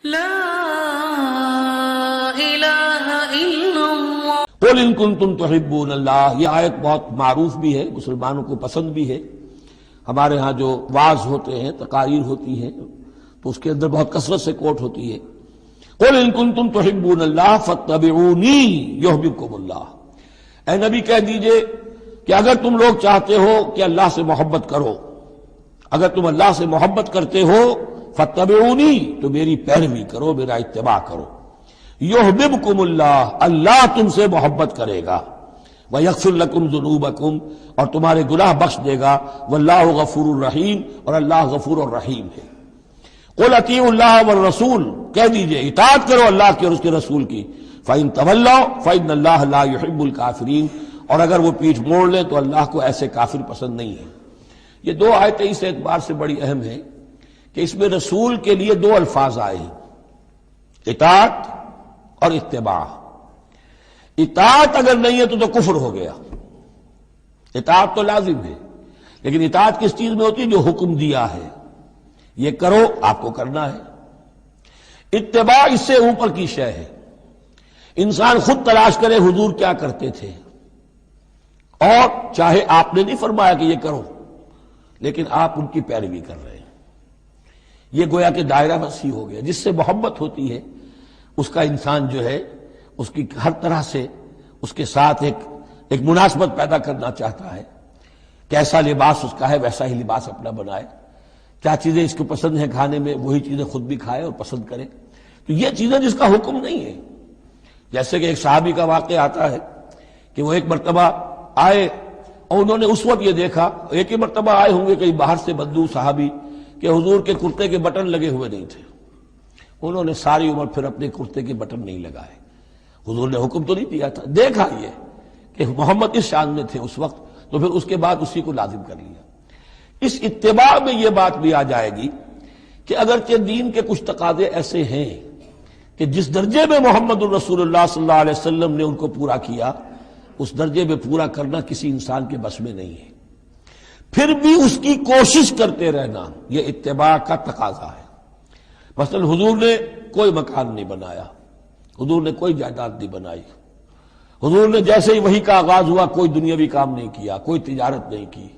لا الہ الا اللہ۔ قل ان کنتم تحبون اللہ، یہ آیت بہت معروف بھی ہے، مسلمانوں کو پسند بھی ہے۔ ہمارے ہاں جو واعظ ہوتے ہیں، تقاریر ہوتی ہیں، تو اس کے اندر بہت کثرت سے کوٹ ہوتی ہے، قل ان کنتم تحبون اللہ فاتبعونی یحببکم اللہ۔ اے نبی کہہ دیجئے کہ اگر تم لوگ چاہتے ہو کہ اللہ سے محبت کرو، اگر تم اللہ سے محبت کرتے ہو، فاتبعونی، تو میری پیروی کرو، میرا اتباع کرو۔ یحببکم اللہ، اللہ تم سے محبت کرے گا، ویغفر لکم ذنوبکم، اور تمہارے گناہ بخش دے گا، واللہ غفور الرحیم، اور اللہ غفور الرحیم ہے۔ قل اطیعوا اللہ والرسول، کہہ دیجئے اطاعت کرو اللہ کی اور اس کے رسول کی، فإن تولوا فإن اللہ لا يحب الکافرین، اور اگر وہ پیٹھ موڑ لیں تو اللہ کو ایسے کافر پسند نہیں ہے۔ یہ دو آیتیں اس اعتبار سے بڑی اہم ہیں کہ اس میں رسول کے لیے دو الفاظ آئے ہیں، اطاعت اور اتباع۔ اطاعت اگر نہیں ہے تو کفر ہو گیا۔ اطاعت تو لازم ہے، لیکن اطاعت کس چیز میں ہوتی ہے؟ جو حکم دیا ہے، یہ کرو، آپ کو کرنا ہے۔ اتباع اس سے اوپر کی شے ہے، انسان خود تلاش کرے حضور کیا کرتے تھے، اور چاہے آپ نے نہیں فرمایا کہ یہ کرو، لیکن آپ ان کی پیروی کر رہے ہیں۔ یہ گویا کہ دائرہ وسیع ہو گیا۔ جس سے محبت ہوتی ہے اس کا انسان جو ہے اس کی ہر طرح سے اس کے ساتھ ایک مناسبت پیدا کرنا چاہتا ہے۔ کیسا لباس اس کا ہے ویسا ہی لباس اپنا بنائے، کیا چیزیں اس کو پسند ہیں کھانے میں وہی چیزیں خود بھی کھائے اور پسند کرے۔ تو یہ چیزیں جس کا حکم نہیں ہے، جیسے کہ ایک صحابی کا واقعہ آتا ہے کہ وہ ایک مرتبہ آئے اور انہوں نے اس وقت یہ دیکھا، ایک ہی مرتبہ آئے ہوں گے کہیں باہر سے بدو صحابی، کہ حضور کے کرتے کے بٹن لگے ہوئے نہیں تھے۔ انہوں نے ساری عمر پھر اپنے کرتے کے بٹن نہیں لگائے۔ حضور نے حکم تو نہیں دیا تھا، دیکھا یہ کہ محمد اس شان میں تھے اس وقت، تو پھر اس کے بعد اسی کو لازم کر لیا۔ اس اتباع میں یہ بات بھی آ جائے گی کہ اگرچہ دین کے کچھ تقاضے ایسے ہیں کہ جس درجے میں محمد الرسول اللہ صلی اللہ علیہ وسلم نے ان کو پورا کیا، اس درجے میں پورا کرنا کسی انسان کے بس میں نہیں ہے، پھر بھی اس کی کوشش کرتے رہنا یہ اتباع کا تقاضا ہے۔ مثلا حضور نے کوئی مکان نہیں بنایا، حضور نے کوئی جائیداد نہیں بنائی، حضور نے جیسے ہی وحی کا آغاز ہوا کوئی دنیاوی کام نہیں کیا، کوئی تجارت نہیں کی،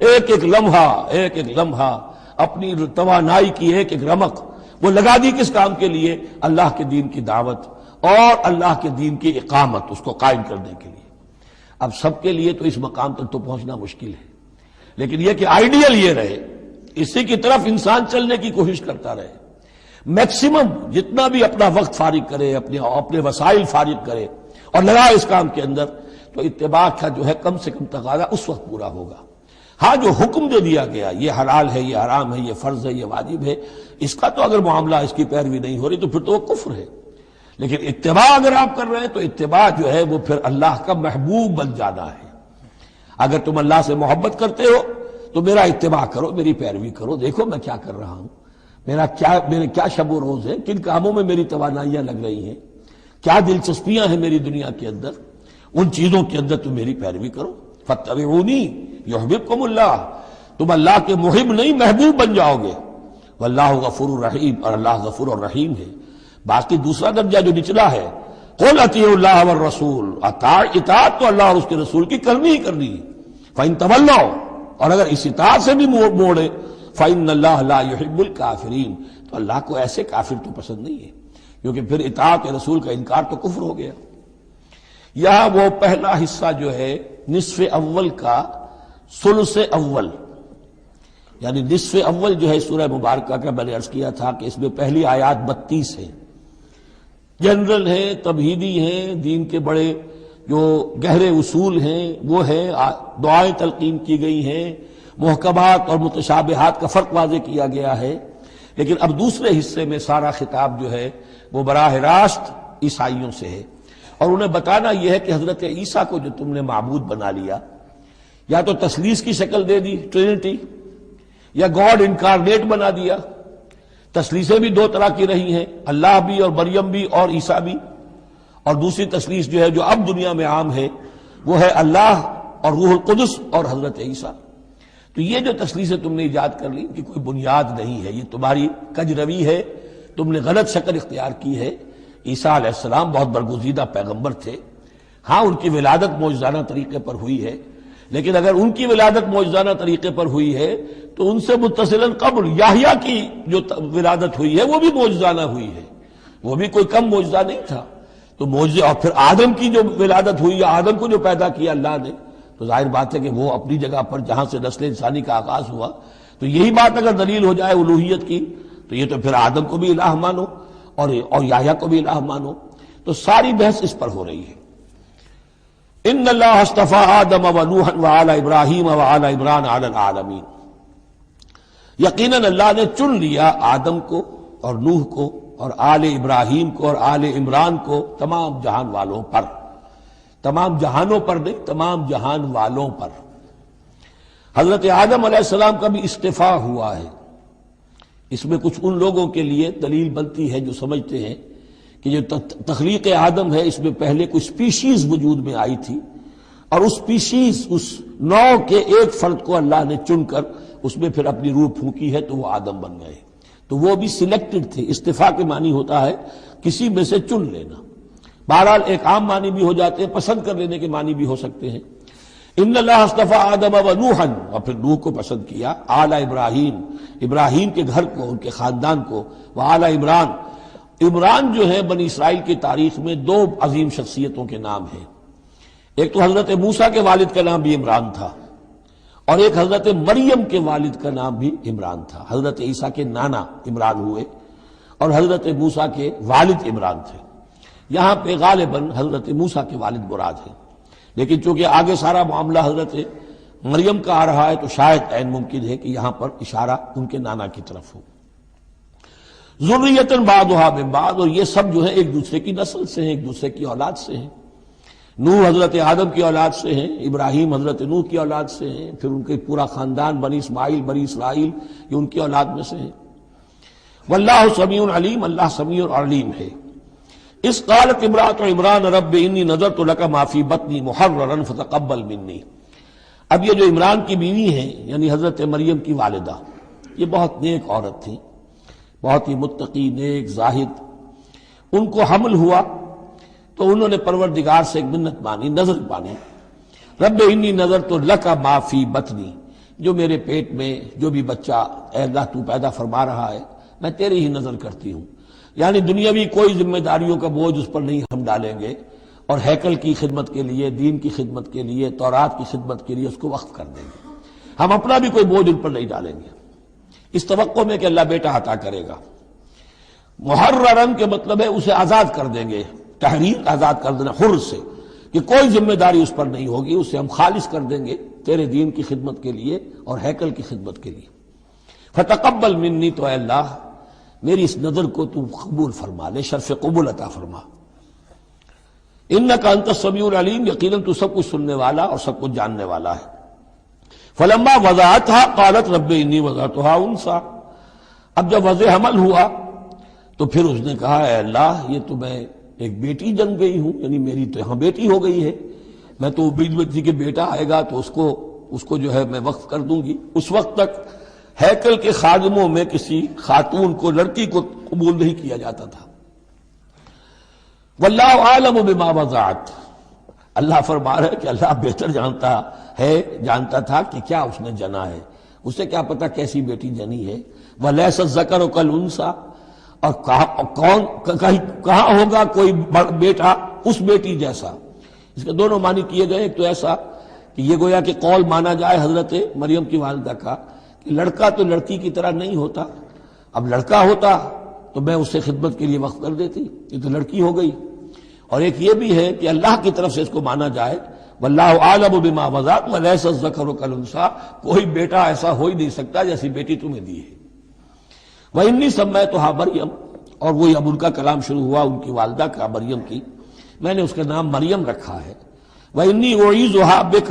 ایک ایک لمحہ اپنی توانائی کی ایک رمق وہ لگا دی کس کام کے لیے؟ اللہ کے دین کی دعوت اور اللہ کے دین کی اقامت، اس کو قائم کرنے کے لیے۔ اب سب کے لیے تو اس مقام تک تو پہنچنا مشکل ہے، لیکن یہ کہ آئیڈیل یہ رہے، اسی کی طرف انسان چلنے کی کوشش کرتا رہے، میکسیمم جتنا بھی اپنا وقت فارغ کرے، اپنے وسائل فارغ کرے اور لگائے اس کام کے اندر، تو اتباع کا جو ہے کم سے کم تقاضا اس وقت پورا ہوگا۔ ہاں جو حکم دے دیا گیا، یہ حلال ہے، یہ حرام ہے، یہ فرض ہے، یہ واجب ہے، اس کا تو اگر معاملہ اس کی پیروی نہیں ہو رہی تو پھر تو وہ کفر ہے۔ لیکن اتباع اگر آپ کر رہے ہیں تو اتباع جو ہے وہ پھر اللہ کا محبوب بن جانا ہے۔ اگر تم اللہ سے محبت کرتے ہو تو میرا اتباع کرو، میری پیروی کرو، دیکھو میں کیا کر رہا ہوں، میرے کیا شب و روز ہے، کن کاموں میں میری توانائیاں لگ رہی ہیں، کیا دلچسپیاں ہیں میری دنیا کے اندر، ان چیزوں کے اندر تم میری پیروی کرو۔ فاتبعونی یحببکم اللہ، تم اللہ کے محب نہیں محبوب بن جاؤ گے، واللہ غفور الرحیم، اور اللہ غفور الرحیم ہے۔ باقی دوسرا درجہ جو نچلا ہے، قل اطیعوا اللہ والرسول، اطاعت تو اللہ اور اس کے رسول کی کرنی ہی کرنی ہے۔ فإن تولوا، اور اگر اس اطاعت سے بھی موڑے، فإن اللہ لا يحب الکافرین، تو اللہ کو ایسے کافر تو پسند نہیں ہے، کیونکہ پھر اطاعت رسول کا انکار تو کفر ہو گیا۔ یہاں وہ پہلا حصہ جو ہے نصف اول کا ثلث اول، یعنی نصف اول جو ہے سورہ مبارکہ کا، میں نے عرض کیا تھا کہ اس میں پہلی آیات 32 ہیں، جنرل ہیں، تمہیدی ہیں، دین کے بڑے جو گہرے اصول ہیں وہ ہیں، دعائیں تلقین کی گئی ہیں، محکمات اور متشابہات کا فرق واضح کیا گیا ہے۔ لیکن اب دوسرے حصے میں سارا خطاب جو ہے وہ براہ راست عیسائیوں سے ہے، اور انہیں بتانا یہ ہے کہ حضرت عیسیٰ کو جو تم نے معبود بنا لیا، یا تو تثلیث کی شکل دے دی ٹرینٹی، یا گاڈ انکارنیٹ بنا دیا۔ تثلیثیں بھی دو طرح کی رہی ہیں، اللہ بھی اور مریم بھی اور عیسیٰ بھی، اور دوسری تثلیث جو ہے جو اب دنیا میں عام ہے وہ ہے اللہ اور روح القدس اور حضرت عیسیٰ۔ تو یہ جو تثلیثیں تم نے ایجاد کر لی، ان کی کوئی بنیاد نہیں ہے، یہ تمہاری کج روی ہے تم نے غلط شکل اختیار کی ہے۔ عیسیٰ علیہ السلام بہت برگزیدہ پیغمبر تھے، ہاں ان کی ولادت معجزانہ طریقے پر ہوئی ہے، لیکن اگر ان کی ولادت معجزانہ طریقے پر ہوئی ہے تو ان سے متصلاً قبل یحییٰ کی جو ولادت ہوئی ہے وہ بھی معجزانہ ہوئی ہے، وہ بھی کوئی کم معجزہ نہیں تھا۔ تو معجزے، اور پھر آدم کی جو ولادت ہوئی، آدم کو جو پیدا کیا اللہ نے، تو ظاہر بات ہے کہ وہ اپنی جگہ پر جہاں سے نسل انسانی کا آغاز ہوا، تو یہی بات اگر دلیل ہو جائے الوہیت کی تو یہ تو پھر آدم کو بھی الہ مانو اور یحییٰ کو بھی الہ مانو۔ تو ساری بحث اس پر ہو رہی ہے۔ ان اللہ اصطفیٰ آدم و نوحا وآل ابراہیم وآل عمران علی العالمین، یقیناً اللہ نے چن لیا آدم کو اور نوح کو اور آل ابراہیم کو اور آل عمران کو تمام جہان والوں پر، تمام جہانوں پر نہیں، تمام جہان والوں پر۔ حضرت آدم علیہ السلام کا بھی استفاء ہوا ہے۔ اس میں کچھ ان لوگوں کے لیے دلیل بنتی ہے جو سمجھتے ہیں کہ جو تخلیق آدم ہے اس میں پہلے کوئی سپیشیز وجود میں آئی تھی، اور اس سپیشیز، اس نوع کے ایک فرد کو اللہ نے چن کر اس میں پھر اپنی روح پھونکی ہے تو وہ آدم بن گئے، تو وہ بھی سلیکٹڈ تھے۔ استفاء کے معنی ہوتا ہے کسی میں سے چن لینا، بہرحال ایک عام معنی بھی ہو جاتے ہیں، پسند کر لینے کے معنی بھی ہو سکتے ہیں۔ ان اللہ اصطفیٰ آدم و نوحا، اور پھر نوح کو پسند کیا، آل ابراہیم، ابراہیم کے گھر کو، ان کے خاندان کو، وآل عمران، عمران جو ہے بنی اسرائیل کی تاریخ میں دو عظیم شخصیتوں کے نام ہیں، ایک تو حضرت موسیٰ کے والد کا نام بھی عمران تھا، اور ایک حضرت مریم کے والد کا نام بھی عمران تھا۔ حضرت عیسیٰ کے نانا عمران ہوئے اور حضرت موسیٰ کے والد عمران تھے۔ یہاں پہ غالباً حضرت موسیٰ کے والد مراد ہیں، لیکن چونکہ آگے سارا معاملہ حضرت مریم کا آ رہا ہے تو شاید عین ممکن ہے کہ یہاں پر اشارہ ان کے نانا کی طرف ہو۔ ذریۃ بعضھا من بعض، اور یہ سب جو ہے ایک دوسرے کی نسل سے ہیں، ایک دوسرے کی اولاد سے ہیں۔ نوح حضرت آدم کی اولاد سے ہیں، ابراہیم حضرت نوح کی اولاد سے ہیں، پھر ان کے پورا خاندان بنی اسماعیل بنی اسرائیل یہ ان کی اولاد میں سے ہیں۔ واللہ سمیع علیم، اللہ سمیع اور علیم ہے۔ اس قالت امرأۃ عمران رب انی نذرت لک ما فی بطنی محررا فتقبل منی۔ اب یہ جو عمران کی بیوی ہیں یعنی حضرت مریم کی والدہ، یہ بہت نیک عورت تھیں، بہت ہی متقی، نیک، زاہد۔ ان کو حمل ہوا تو انہوں نے پروردگار سے ایک منت مانی، نظر مانی، رب انی نذرت لک ما فی بطنی، جو میرے پیٹ میں جو بھی بچہ اے اللہ تو پیدا فرما رہا ہے میں تیری ہی نظر کرتی ہوں، یعنی دنیاوی کوئی ذمہ داریوں کا بوجھ اس پر نہیں ہم ڈالیں گے، اور ہیکل کی خدمت کے لیے، دین کی خدمت کے لیے، تورات کی خدمت کے لیے اس کو وقف کر دیں گے، ہم اپنا بھی کوئی بوجھ ان پر نہیں ڈالیں گے، اس توقع میں کہ اللہ بیٹا عطا کرے گا۔ محررن کے مطلب ہے اسے آزاد کر دیں گے، تحریر آزاد کر دینا، حر سے، کہ کوئی ذمہ داری اس پر نہیں ہوگی، اسے ہم خالص کر دیں گے تیرے دین کی خدمت کے لیے اور ہیکل کی خدمت کے لیے۔ فتقبل منی، تو اے اللہ میری اس نظر کو تو قبول فرما لے، شرف قبول عطا فرما۔ انک انت السمیع العلیم، یقیناً تو سب کچھ سننے والا اور سب کچھ جاننے والا ہے۔ فلما وضعتها قالت رب انی وضعتها انثی، اب جب وضع حمل ہوا تو پھر اس نے کہا اے اللہ یہ تو میں ایک بیٹی جن گئی ہوں، یعنی میری تو یہاں بیٹی ہو گئی ہے، میں تو امید میں تھی کہ بیٹا آئے گا تو اس کو جو ہے میں وقف کر دوں گی۔ اس وقت تک ہیکل کے خادموں میں کسی خاتون کو، لڑکی کو قبول نہیں کیا جاتا تھا۔ واللہ عالم بما وضعت، اللہ فرما رہا ہے کہ اللہ بہتر جانتا تھا کہ کیا اس نے جنا ہے، اسے کیا پتا کیسی بیٹی جنی ہے۔ ولیس الذکر کالانثی، اور کہاں ہوگا کوئی بیٹا اس بیٹی جیسا۔ اس کے دونوں معنی کیے گئے، ایک تو ایسا کہ یہ گویا کہ قول مانا جائے حضرت مریم کی والدہ کا کہ لڑکا تو لڑکی کی طرح نہیں ہوتا، اب لڑکا ہوتا تو میں اسے خدمت کے لیے وقف کر دیتی، یہ تو لڑکی ہو گئی۔ اور ایک یہ بھی ہے کہ اللہ کی طرف سے اس کو مانا جائے واللہ عالم بما وضعت ولیس الذکر کالانثی، کوئی بیٹا ایسا ہو ہی نہیں سکتا جیسی بیٹی تمہیں دی ہے۔ وَإِنِّي سَمَّيْتُهَا مریم، اور وہی اب ان کا کلام شروع ہوا ان کی والدہ کا، مریم کی، میں نے اس کا نام مریم رکھا ہے۔ وَإِنِّي أُعِيذُهَا بِكَ،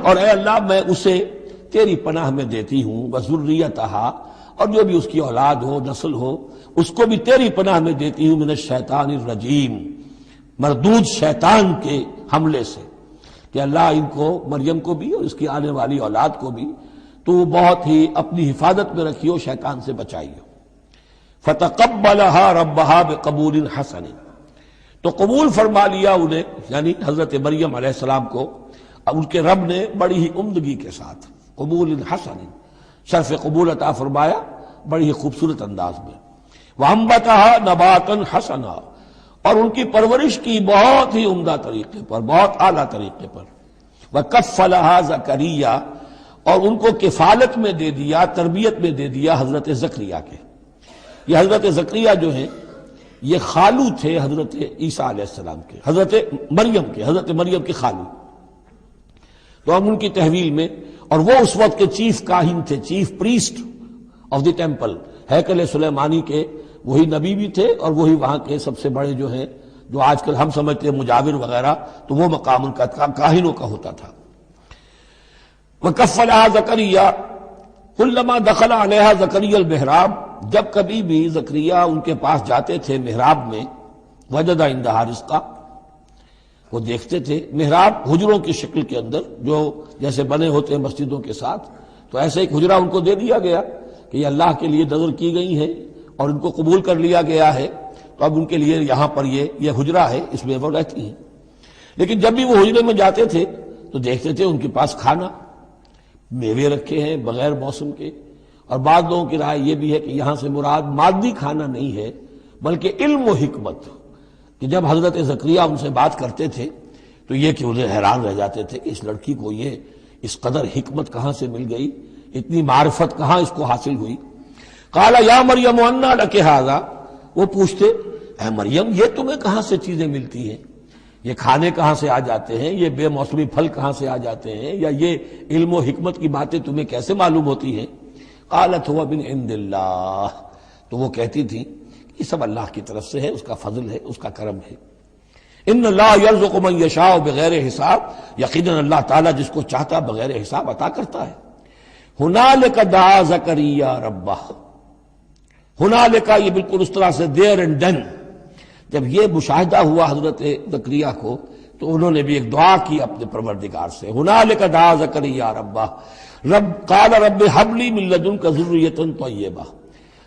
اور اے اللہ میں اسے تیری پناہ میں دیتی ہوں، وَذُرِّيَّتَهَا، اور جو بھی اس کی اولاد ہو، نسل ہو، اس کو بھی تیری پناہ میں دیتی ہوں، من الشیطان الرجیم، مردود شیطان کے حملے سے، کہ اللہ ان کو، مریم کو بھی اور اس کی آنے والی اولاد کو بھی تو بہت ہی اپنی حفاظت میں رکھیو، شیطان سے بچائیو۔ فتقبلها ربها بقبول حسن، تو قبول فرما لیا انہیں، یعنی حضرت مریم علیہ السلام کو ان کے رب نے بڑی ہی عمدگی کے ساتھ، قبول حسن، شرف قبول عطا فرمایا بڑی ہی خوبصورت انداز میں۔ وَأَنبَتَهَا نَبَاتًا حَسَنًا، اور ان کی پرورش کی بہت ہی عمدہ طریقے پر، بہت اعلیٰ طریقے پر۔ وَكَفَّلَهَا زَكَرِيَّا، اور ان کو کفالت میں دے دیا، تربیت میں دے دیا حضرت زکریا کے۔ یہ حضرت زکریا جو ہیں یہ خالو تھے حضرت عیسیٰ علیہ السلام کے، حضرت مریم کے خالو، تو ہم ان کی تحویل میں، اور وہ اس وقت کے چیف کاہن تھے، chief priest of the temple, ہیکل سلیمانی کے وہی نبی بھی تھے، اور وہی وہاں کے سب سے بڑے جو ہیں، جو آج کل ہم سمجھتے ہیں مجاور وغیرہ، تو وہ مقام ان کا کاہنوں کا ہوتا تھا۔ وَكَفَّلَهَا زَكَرِيَّا كُلَّمَا دَخَلَ عَلَيْهَا زَكَرِيَّا الْمِحْرَابَ، جب کبھی بھی زکریا ان کے پاس جاتے تھے محراب میں، وجد عندها رزقا، وہ دیکھتے تھے محراب حجروں کی شکل کے اندر جو جیسے بنے ہوتے ہیں مسجدوں کے ساتھ، تو ایسے ایک حجرہ ان کو دے دیا گیا کہ یہ اللہ کے لیے نظر کی گئی ہے اور ان کو قبول کر لیا گیا ہے، تو اب ان کے لیے یہاں پر یہ حجرہ ہے، اس میں وہ رہتی ہیں۔ لیکن جب بھی وہ حجرے میں جاتے تھے تو دیکھتے تھے ان کے پاس کھانا، میوے رکھے ہیں بغیر موسم کے، اور بعض لوگوں کی رائے یہ بھی ہے کہ یہاں سے مراد مادی کھانا نہیں ہے بلکہ علم و حکمت، کہ جب حضرت زکریا ان سے بات کرتے تھے تو یہ کہ انہیں حیران رہ جاتے تھے کہ اس لڑکی کو یہ اس قدر حکمت کہاں سے مل گئی، اتنی معرفت کہاں اس کو حاصل ہوئی۔ قال یا مریم انا لک ھذا، وہ پوچھتے اے مریم یہ تمہیں کہاں سے چیزیں ملتی ہیں، یہ کھانے کہاں سے آ جاتے ہیں، یہ بے موسمی پھل کہاں سے آ جاتے ہیں، یا یہ علم و حکمت کی باتیں تمہیں کیسے معلوم ہوتی ہیں؟ قالت هو من عند اللہ، تو وہ کہتی تھی یہ سب اللہ کی طرف سے ہے، اس کا فضل ہے، اس کا کرم ہے۔ ان اللہ یرزق من یشاء بغیر حساب، یقیناً اللہ تعالیٰ جس کو چاہتا بغیر حساب عطا کرتا ہے۔ ہنالک دعا زکریا ربہ، ہنالک یہ بالکل اس طرح سے دیر اینڈ ڈن، جب یہ مشاہدہ ہوا حضرت زکریا کو تو انہوں نے بھی ایک دعا کی اپنے پروردگار سے۔ ہنالک دعا زکریا ربہ، رب قال رب هب لی من لدنک ذریۃ طیبہ،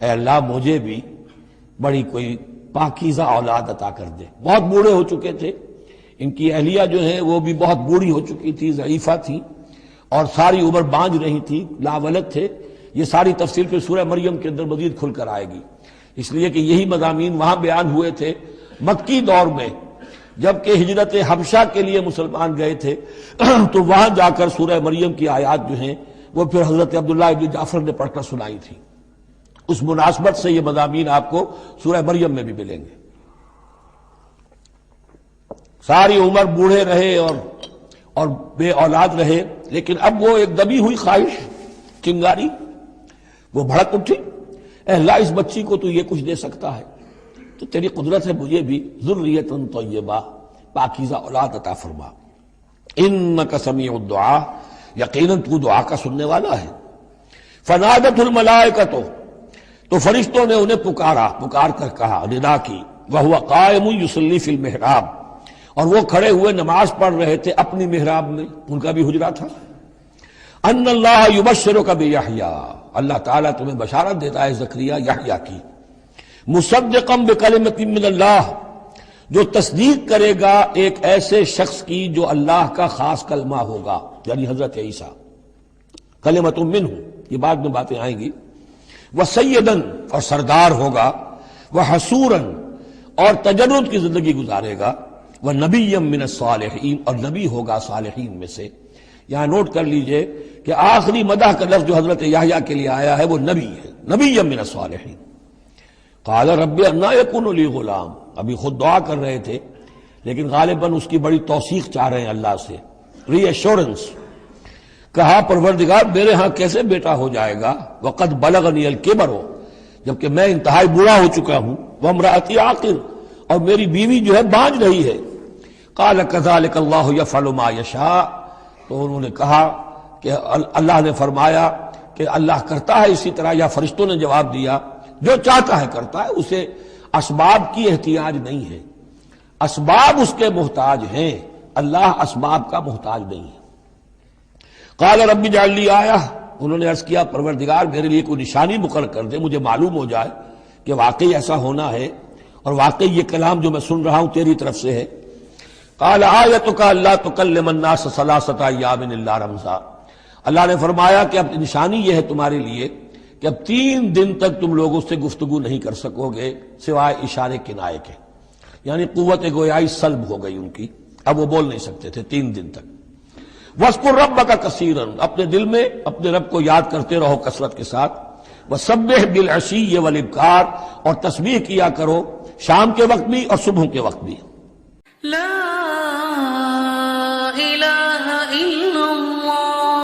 اے اللہ مجھے بھی بڑی کوئی پاکیزہ اولاد عطا کر دے۔ بہت بوڑھے ہو چکے تھے، ان کی اہلیہ جو ہے وہ بھی بہت بوڑھی ہو چکی تھی، ضعیفہ تھی، اور ساری عمر بانجھ رہی تھی، لاولد تھے۔ یہ ساری تفصیل پھر سورہ مریم کے اندر مزید کھل کر آئے گی، اس لیے کہ یہی مضامین وہاں بیان ہوئے تھے مکی دور میں، جبکہ ہجرت حبشہ کے لیے مسلمان گئے تھے تو وہاں جا کر سورہ مریم کی آیات جو ہیں وہ پھر حضرت عبداللہ ابن جعفر نے پڑھ کر سنائی تھی۔ اس مناسبت سے یہ مضامین آپ کو سورہ مریم میں بھی ملیں گے۔ ساری عمر بوڑھے رہے اور بے اولاد رہے، لیکن اب وہ ایک دبی ہوئی خواہش، چنگاری، وہ بھڑک اٹھی، اے اللہ اس بچی کو تو یہ کچھ دے سکتا ہے تو تیری قدرت ہے مجھے بھی ذریۃ طیبہ، پاکیزہ اولاد عطا فرما۔ انک سمیع الدعاء، یقیناً تو دعا کا سننے والا ہے۔ فنادت الملائکۃ، تو فرشتوں نے انہیں پکار کر کہا، ندا کی، وہو قائم یصلی فی المحراب، اور وہ کھڑے ہوئے نماز پڑھ رہے تھے اپنی محراب میں، ان کا بھی حجرہ تھا۔ ان اللہ یبشرک بیحییٰ، اللہ تعالیٰ تمہیں بشارت دیتا ہے زکریا یحییٰ کی، مصدقا بکلمۃ من اللہ، جو تصدیق کرے گا ایک ایسے شخص کی جو اللہ کا خاص کلمہ ہوگا، یعنی حضرت عیسیٰ، کلمۃ منہ، یہ بعد میں باتیں آئیں گی۔ وسیداً، اور سردار ہوگا، وحصوراً، اور تجرد کی زندگی گزارے گا، ونبیا من الصالحین، اور نبی ہوگا صالحین میں سے۔ یہاں نوٹ کر لیجئے کہ آخری مدح کا لفظ جو حضرت یحییٰ کے لیے آیا ہے وہ نبی ہے، نبیا من الصالحین۔ قال رب انا یکون لی غلام، ابھی خود دعا کر رہے تھے لیکن غالباً اس کی بڑی توثیق چاہ رہے ہیں اللہ سے، ری ایشورنس۔ کہا پروردگار میرے ہاں کیسے بیٹا ہو جائے گا، وقد بلغنی الکبر، جبکہ میں انتہائی بوڑھا ہو چکا ہوں، وامرأتی عاقر، اور میری بیوی جو ہے بانجھ رہی ہے۔ قال کذلک اللہ یفعل ما یشاء، تو انہوں نے کہا کہ اللہ نے فرمایا کہ اللہ کرتا ہے اسی طرح، یا فرشتوں نے جواب دیا جو چاہتا ہے کرتا ہے، اسے اسباب کی احتیاج نہیں ہے، اسباب اس کے محتاج ہیں، اللہ اسباب کا محتاج نہیں ہے۔ قال رب اجعل لی آیہ، انہوں نے عرض کیا پروردگار میرے لیے کوئی نشانی مقرر کر دے، مجھے معلوم ہو جائے کہ واقعی ایسا ہونا ہے اور واقعی یہ کلام جو میں سن رہا ہوں تیری طرف سے ہے. قال آیتک اللہ تکلم الناس ثلاثۃ ایام الا رمزا. اللہ نے فرمایا کہ اب نشانی یہ ہے تمہارے لیے کہ اب 3 دن تک تم لوگوں سے گفتگو نہیں کر سکو گے سوائے اشارے کنائے کے، یعنی قوت گویائی سلب ہو گئی ان کی، اب وہ بول نہیں سکتے تھے 3 دن تک. وَاذْكُرْ رَبَّكَ كَثِيرًا، اپنے دل میں اپنے رب کو یاد کرتے رہو کثرت کے ساتھ. وَسَبِّحْ بِالْعَشِيِّ وَالْإِبْكَارِ، اور تسبیح کیا کرو شام کے وقت بھی اور صبح کے وقت بھی. لا إله